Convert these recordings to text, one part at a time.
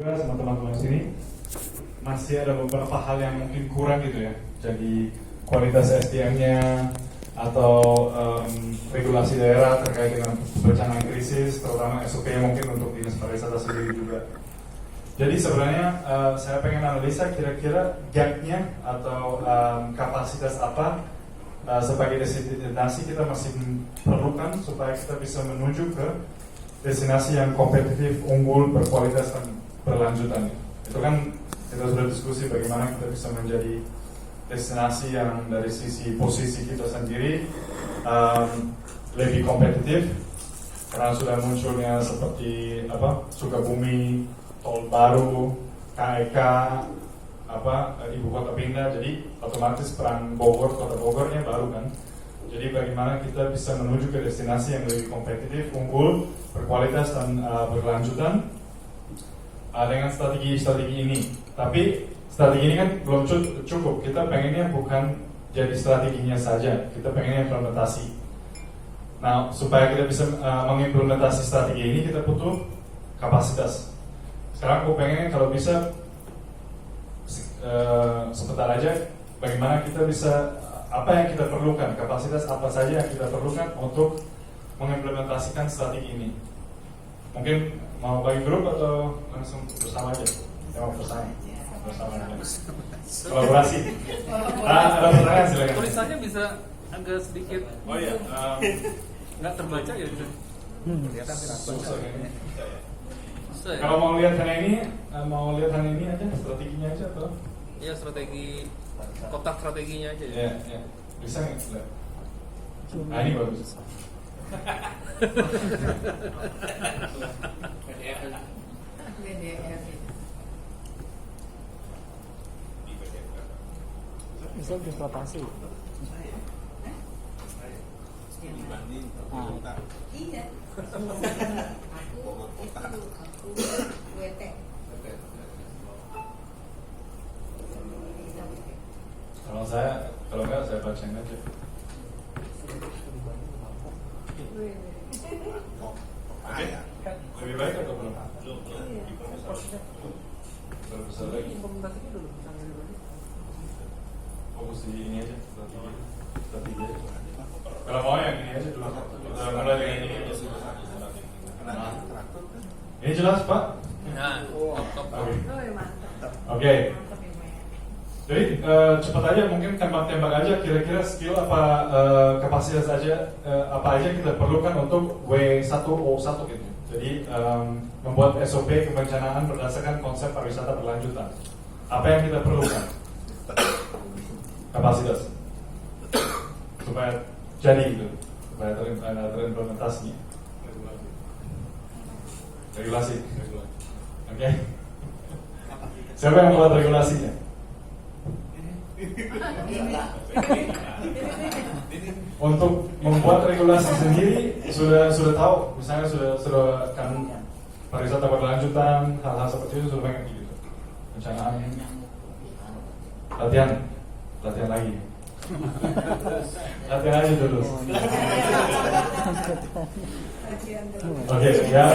Sama teman-teman sini masih ada beberapa hal yang mungkin kurang gitu ya. Jadi kualitas SDM-nya atau regulasi daerah terkait dengan bencana krisis, terutama SOP mungkin untuk dinas pariwisata sendiri juga. Jadi sebenarnya saya pengen analisa kira-kira gap-nya atau kapasitas apa sebagai destinasi kita masih perlukan supaya kita bisa menuju ke destinasi yang kompetitif, unggul, berkualitas dan berlanjutan. Itu kan kita sudah diskusi bagaimana kita bisa menjadi destinasi yang dari sisi posisi kita sendiri lebih kompetitif, karena sudah munculnya seperti Sukabumi, tol baru, KEK, ibu kota pindah, jadi otomatis peran Bogor, kota Bogornya baru kan. Jadi bagaimana kita bisa menuju ke destinasi yang lebih kompetitif, unggul, berkualitas dan berkelanjutan dengan strategi ini. Tapi strategi ini kan belum cukup. Kita pengennya bukan jadi strateginya saja, kita pengennya implementasi. Nah, supaya kita bisa mengimplementasi strategi ini, kita butuh kapasitas. Sekarang aku pengennya kalau bisa sebentar aja, bagaimana kita bisa, apa yang kita perlukan, kapasitas apa saja yang kita perlukan untuk mengimplementasikan strategi ini. Mungkin mau bagi grup atau langsung bersama aja? Ya, bersama aja. Kolaborasi. Ada pertanyaan silakan. Tulisannya bisa agak sedikit. Oh iya. Nggak terbaca ya? Kelihatan Susah kayaknya. Susah ya? Kalau mau lihat hanya ini aja, strateginya aja atau? Iya, strategi kotak strateginya aja ya. Iya. Bisa nggak? Nah, ini bagus. Bisa dieksploitasi. Dibanding kota. Iya. Aku WT. Kalau enggak saya bacain aja. Oke. Lebih baik atau belum? Belum besar lagi. Implementasinya dulu. Fokus di ini aja, strategi aja. Kalau mau yang ini aja dulu. Kita mulai dengan ini aja. Ini jelas Pak? Nah, top. Oke. Oh ya mantap. Oke. Mantap ya Maya. Jadi cepat aja, mungkin tembak-tembak aja kira-kira skill apa, kapasitas aja apa aja kita perlukan untuk W1O1 gitu. Jadi membuat SOP kebencanaan berdasarkan konsep pariwisata berlanjutan. Apa yang kita perlukan? Kapasitas supaya jadi gitu, supaya terimplementasinya. Regulasi. Oke. Siapa yang buat regulasinya? Untuk membuat regulasi sendiri sudah tahu, misalnya sudah kan pariwisata berlanjutan, hal-hal seperti itu sudah banyak gitu. Perencanaan, latihan lagi. Latihan aja dulu. Oke, ya.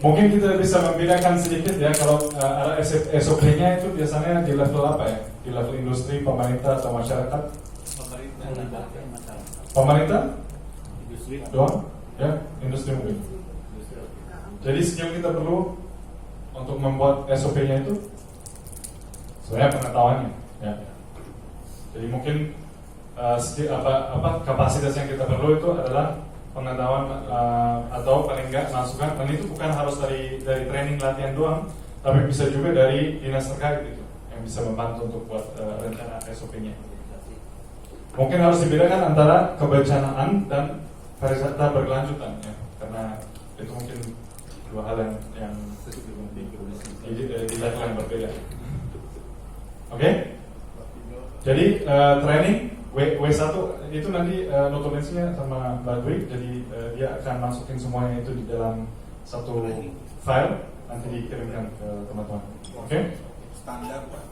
Mungkin kita bisa membedakan sedikit ya, kalau ada SOP-nya itu biasanya di level apa ya? Di level industri, pemerintah atau masyarakat? Pemerintah? Industri Doang? Ya, industri mungkin. Jadi skill kita perlu untuk membuat SOP-nya itu sebenarnya pengetahuannya. Ya. Jadi mungkin kapasitas yang kita perlu itu adalah pengetahuan atau paling enggak masukan, dan itu bukan harus dari training latihan doang, tapi bisa juga dari dinas terkait gitu yang bisa membantu untuk buat rencana SOP-nya. Mungkin harus dibedakan antara kebencanaan dan pariwisata berkelanjutan ya, karena itu mungkin dua hal yang di level yang berbeda. Oke? Jadi training W1 itu nanti notulensinya sama Mbak Dwi, jadi dia akan masukin semuanya itu di dalam satu file, nanti dikirimkan ke teman-teman. Oke? standar Pak.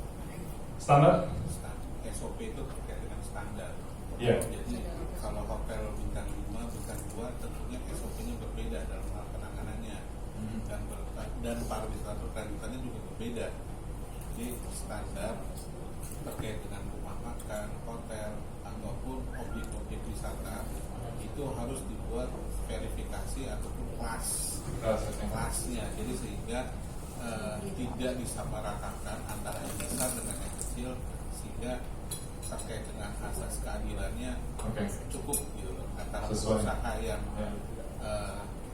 Standar? SOP itu terkait dengan standar. Iya. Jadi kalau hotel bintang 5, bintang 2 tentunya SOP-nya berbeda dalam hal penanganannya dan dan pariwisata berkelanjutannya juga berbeda. Jadi standar terkait dengan rumah makan, hotel, ataupun objek-objek wisata itu harus dibuat verifikasi ataupun kelasnya. Jadi sehingga tidak disamaratakan antara yang besar dengan yang kecil, sehingga terkait dengan asas keadilannya cukup gitu loh, antara usaha yang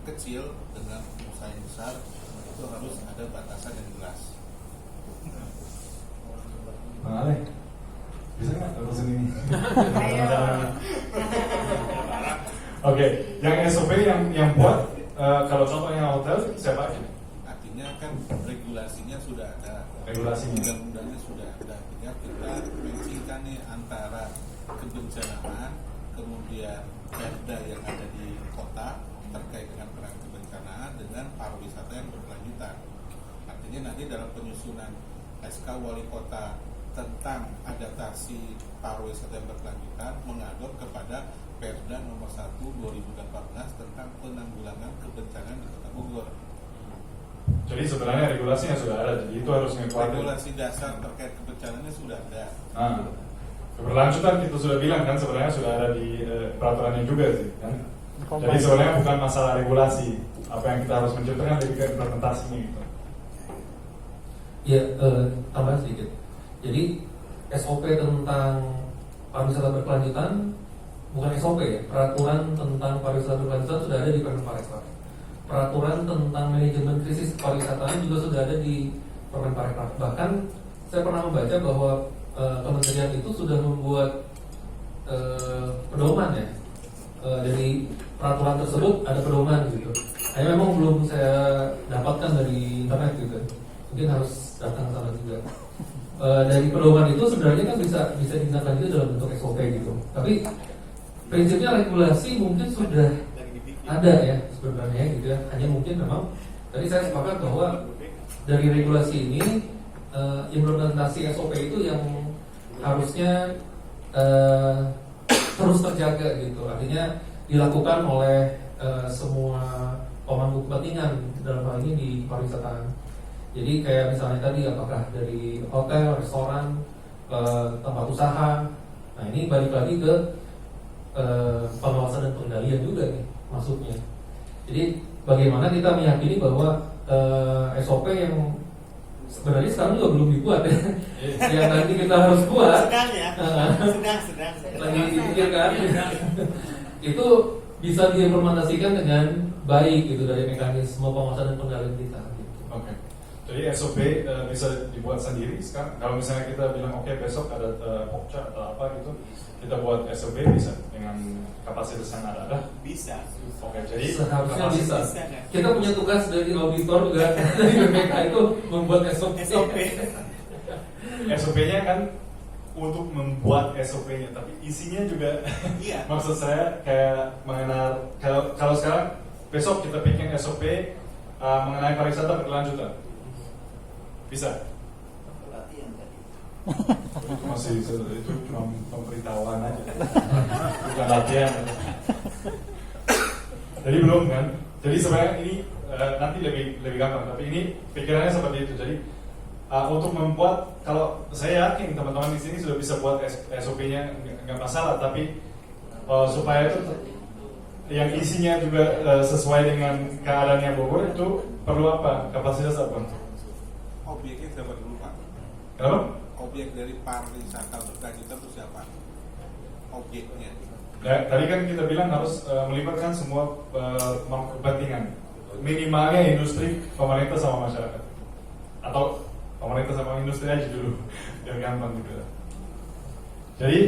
kecil dengan usaha yang besar itu harus ada batasan yang jelas. Bang Ale, bisa nggak terusin ini? Ayo. Oke, yang SOP yang buat kalau contohnya hotel siapa aja? Artinya kan regulasinya sudah ada, Regulasinya. undang-undangnya sudah ada. Tinggal kita mensikan nih antara kebencanaan, kemudian perda yang ada di kota terkait dengan penanganan kebencanaan dengan pariwisata yang berkelanjutan. Artinya nanti dalam penyusunan SK Wali Kota tentang adaptasi pariwisata yang berkelanjutan mengadop kepada Perda nomor 1 2018 tentang penanggulangan kebencanaan di Kota Bogor. Jadi sebenarnya regulasinya sudah ada, jadi itu harus ngekuatin. Regulasi dasar terkait kebencanaannya sudah ada. Nah, keberlanjutan kita sudah bilang kan sebenarnya sudah ada di peraturannya juga sih kan. Jadi sebenarnya bukan masalah regulasi, apa yang kita harus menciptakan lebih ke implementasinya gitu. Ya, tambah sedikit. Jadi SOP tentang pariwisata berkelanjutan bukan SOP ya, peraturan tentang pariwisata berkelanjutan sudah ada di Permenparekraf. Peraturan tentang manajemen krisis pariwisataan juga sudah ada di Permenparekraf. Bahkan saya pernah membaca bahwa kementerian itu sudah membuat pedoman ya. Dari peraturan tersebut ada pedoman gitu. Hanya memang belum saya dapatkan dari internet gitu. Mungkin harus datang ke sana juga. Dari pedoman itu sebenarnya kan bisa ditindaklanjuti dalam bentuk SOP gitu. Tapi prinsipnya regulasi mungkin sudah ada ya sebenarnya gitu ya. Hanya mungkin memang tadi saya sepakat bahwa dari regulasi ini implementasi SOP itu yang harusnya terus terjaga gitu. Artinya dilakukan oleh semua pemangku kepentingan dalam hal ini di pariwisata. Jadi kayak misalnya tadi apakah dari hotel, restoran, tempat usaha. Nah ini balik lagi ke pengawasan dan pengendalian juga nih maksudnya. Jadi bagaimana kita meyakini bahwa SOP yang sebenarnya sekarang juga belum dibuat ya, yang nanti kita harus buat. Sedang. Lagi dipikirkan. Itu bisa diimplementasikan dengan baik gitu dari mekanisme pengawasan dan pengendalian kita. Gitu. Oke. Jadi SOP bisa dibuat sendiri sekarang. Kalau misalnya kita bilang oke, besok ada pokca atau apa gitu, kita buat SOP bisa dengan kapasitas yang ada. Bisa. Oke, jadi Seharusnya bisa. Bisa, kan? Kita punya tugas dari auditor juga dari BPK itu membuat SOP. SOP-nya kan untuk membuat SOP-nya, tapi isinya juga Iya. maksud saya kayak mengenal kalau sekarang besok kita bikin SOP mengenai pariwisata berkelanjutan. Bisa? Itu masih itu cuma pemberitahuan aja, bukan latihan. Jadi belum kan? Jadi sebenarnya ini nanti lebih gampang. Tapi ini pikirannya seperti itu. Jadi untuk membuat, kalau saya yakin teman-teman di sini sudah bisa buat SOP-nya nggak masalah. Tapi supaya itu yang isinya juga sesuai dengan keadaannya Bogor, itu perlu apa? Kapasitas apa? Objeknya siapa dulu Pak? Kenapa? Objek dari pariwisata berkelanjutan itu siapa? Objeknya. Ya, tadi kan kita bilang harus melibatkan semua kepentingan. Minimalnya industri, pemerintah sama masyarakat. Atau pemerintah sama industri aja dulu, biar gampang gitu. Jadi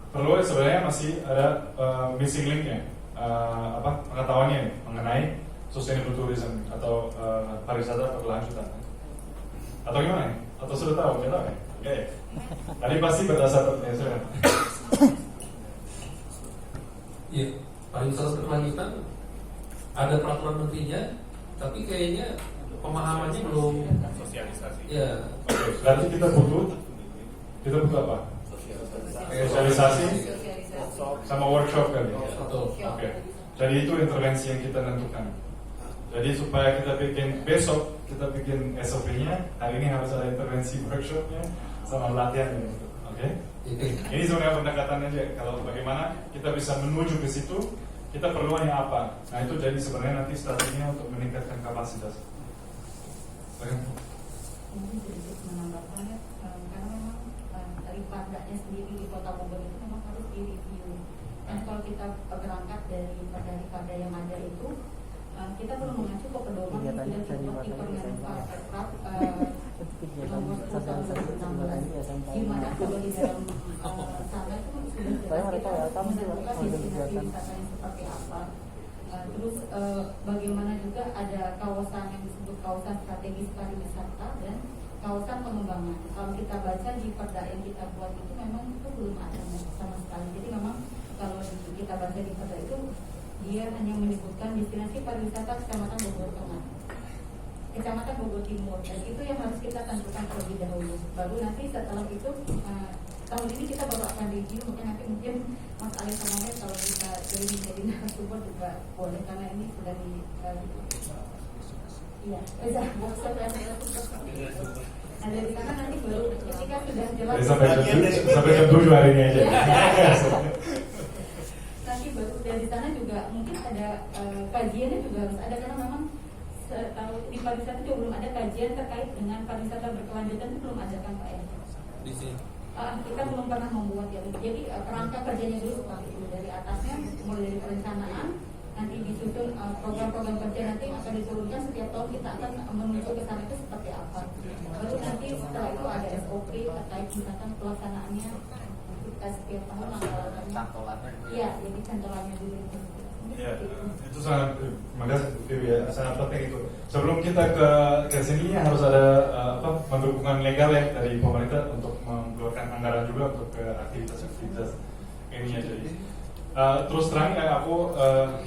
perlu sebenarnya masih ada missing linknya, pengetahuannya mengenai sustainable tourism atau pariwisata berkelanjutan. Atau gimana? Atau sudah tahu? Nggak tahu ya? Oke. Tadi pasti berdasarkan ya sudah. Ya, pariwisata berkelanjutan ada peraturan menterinya, tapi kayaknya pemahamannya belum. Sosialisasi. Ya, Oke, berarti kita butuh apa? Sosialisasi sama workshop kali. atau Oke. Jadi itu intervensi yang kita tentukan. Jadi supaya kita bikin besok, kita bikin SOP-nya, hari ini harus ada intervensi workshop-nya sama latihan gitu. Oke? Ini sebenarnya pendekatannya aja. Kalau bagaimana kita bisa menuju ke situ, kita perluannya apa? Nah itu jadi sebenarnya nanti strateginya untuk meningkatkan kapasitas. Mungkin sedikit menambahkannya, karena memang dari perdanya sendiri di Kota Bogor itu memang harus direview. Dan kalau kita berangkat dari perda yang ada itu, kita perlu mengacu ke pedoman yang sudah dibuat di Permen Parekraf nomor 10 tahun 2016, di mana kalau di dalam sana itu sudah jelas kita menentukan destinasi wisata yang seperti apa. Terus bagaimana juga ada kawasan yang disebut kawasan strategis pariwisata dan kawasan pengembangan. Kalau kita baca di perda yang kita buat itu memang itu belum ada sama sekali. Jadi memang kalau kita baca di perda itu dia hanya menyebutkan destinasi pariwisata Kecamatan Bogor Tengah, Kecamatan Bogor Timur, dan itu yang harus kita tentukan terlebih dahulu. Baru nanti setelah itu tahun ini kita baru akan review, mungkin Mas Ali sama Mas kalau bisa jadi narasumber juga boleh, karena ini sudah di iya, nah dari sana nanti baru ketika sudah jelas sampai jam 7 hari ini aja. Nanti baru dari sana juga mungkin ada kajiannya juga harus ada, karena memang kalau di pariwisata juga belum ada kajian terkait dengan pariwisata berkelanjutan, itu belum ada kan Pak ya? Di sini. Kita belum pernah membuat ya. Jadi kerangka kerjanya dulu seperti itu, dari atasnya mulai dari perencanaan, nanti disusun program-program kerja nanti yang akan diturunkan setiap tahun, kita akan menuju ke sana itu seperti apa. Baru nanti setelah itu ada SOP terkait misalkan pelaksanaannya kita setiap tahun langkah-langkahnya. Iya, jadi cantolannya dulu. Ya, itu sangat, makasih Vivi ya, sangat penting itu. Sebelum kita ke sini harus ada pendukungan legal ya dari pemerintah untuk mengeluarkan anggaran juga untuk ke aktivitas-aktivitas ini ya. Jadi terus terang aku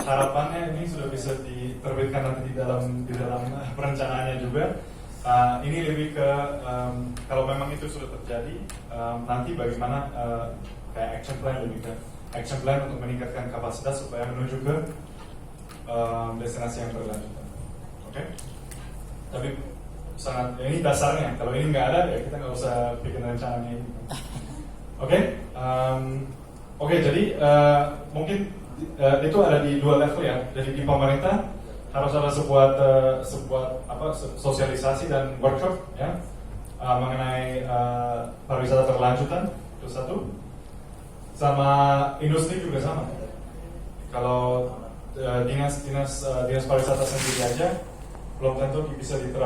harapannya ini sudah bisa diterbitkan nanti di dalam perencanaannya juga. Ini lebih ke kalau memang itu sudah terjadi, nanti bagaimana kayak action plan, lebih ke action plan untuk meningkatkan kapasitas supaya menuju ke destinasi yang berkelanjutan. Oke? Tapi sangat ini dasarnya. Kalau ini nggak ada ya kita nggak usah bikin rencananya ini. Oke? Oke, jadi mungkin itu ada di dua level ya. Jadi di pemerintah harus ada sebuah sosialisasi dan workshop ya mengenai pariwisata berkelanjutan, itu satu. Sama industri juga sama. Kalau dinas pariwisata sendiri aja belum tentu bisa diterapkan